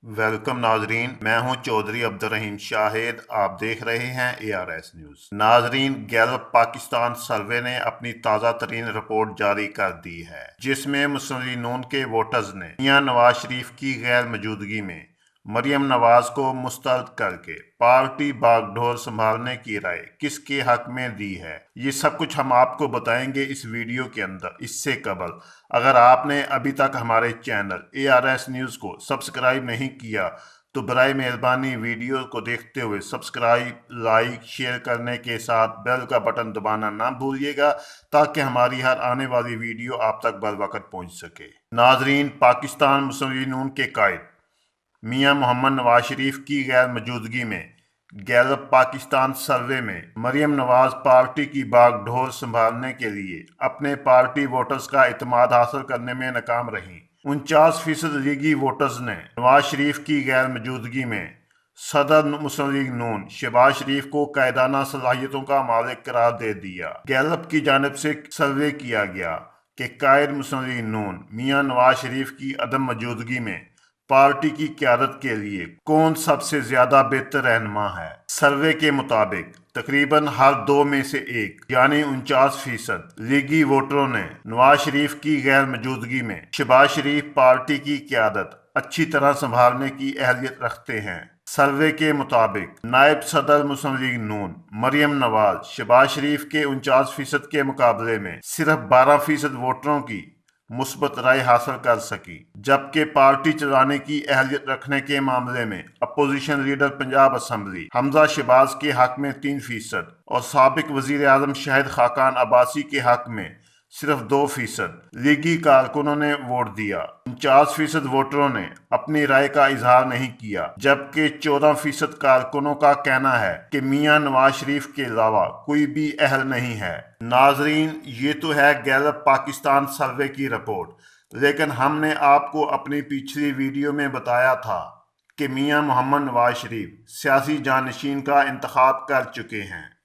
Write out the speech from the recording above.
Welcome नाजरीन, मैं हूं चौधरी अब्दुर्रहीम शाहिद। आप देख रहे हैं ARS न्यूज़। नाजरीन, गैलप पाकिस्तान सर्वे ने अपनी ताज़ा तरीन रिपोर्ट जारी कर दी है, जिसमें मुस्लिम लीग नून के वोटर्स ने मियां नवाज शरीफ की गैर मौजूदगी में मरियम नवाज को मुस्तरद करके पार्टी बागडोर संभालने की राय किसके हक में दी है। ये सब कुछ हम आपको बताएंगे इस वीडियो के अंदर। इससे कबल अगर आपने अभी तक हमारे चैनल ARS न्यूज़ को सब्सक्राइब नहीं किया तो बराए मेहरबानी वीडियो को देखते हुए सब्सक्राइब, लाइक, शेयर करने के साथ बेल का बटन दबाना ना भूलिएगा, ताकि हमारी हर आने वाली वीडियो आप तक बर वक्त पहुँच सके। नाजरीन, पाकिस्तान मुस्लिम लीग नून के कायद मियां मोहम्मद नवाज शरीफ की गैर मौजूदगी में गैलप पाकिस्तान सर्वे में मरियम नवाज पार्टी की बागडोर संभालने के लिए अपने पार्टी वोटर्स का इत्मीनान हासिल करने में नाकाम रही। 49% लीगी वोटर्स ने नवाज शरीफ की गैर मौजूदगी में सदर मुस्लिम लीग नून शहबाज शरीफ को कायदाना सलाहियतों का मालिक करार दे दिया। गैलप की जानिब से सर्वे किया गया कि कायद मुस्लिम लीग नून मियां नवाज शरीफ की अदम मौजूदगी में पार्टी की क़यादत के लिए कौन सबसे ज्यादा बेहतर रहनुमा है। सर्वे के मुताबिक तकरीबन हर दो में से एक यानी 49% लीगी वोटरों ने नवाज शरीफ की गैर मौजूदगी में शहबाज शरीफ पार्टी की क़यादत अच्छी तरह संभालने की अहलियत रखते हैं। सर्वे के मुताबिक नायब सदर मुस्लिम लीग नून मरियम नवाज शहबाज शरीफ के 49% के मुकाबले में सिर्फ 12% वोटरों की मुस्बत राय हासिल कर सकी, जबकि पार्टी चलाने की अहलियत रखने के मामले में opposition leader Punjab assembly Hamza Shahbaz के हक में 3% और साबिक वजीर आजम शाहिद खाकान अब्बासी के हक में सिर्फ 2% लीगी कारकुनों ने वोट दिया। 49% वोटरों ने अपनी राय का इजहार नहीं किया, जबकि 14% कारकुनों का कहना है कि मियां नवाज शरीफ के अलावा कोई भी अहल नहीं है। नाजरीन, ये तो है गैलप पाकिस्तान सर्वे की रिपोर्ट, लेकिन हमने आपको अपनी पिछली वीडियो में बताया था कि मियां मोहम्मद नवाज शरीफ सियासी जानशीन का इंतखाब कर चुके हैं।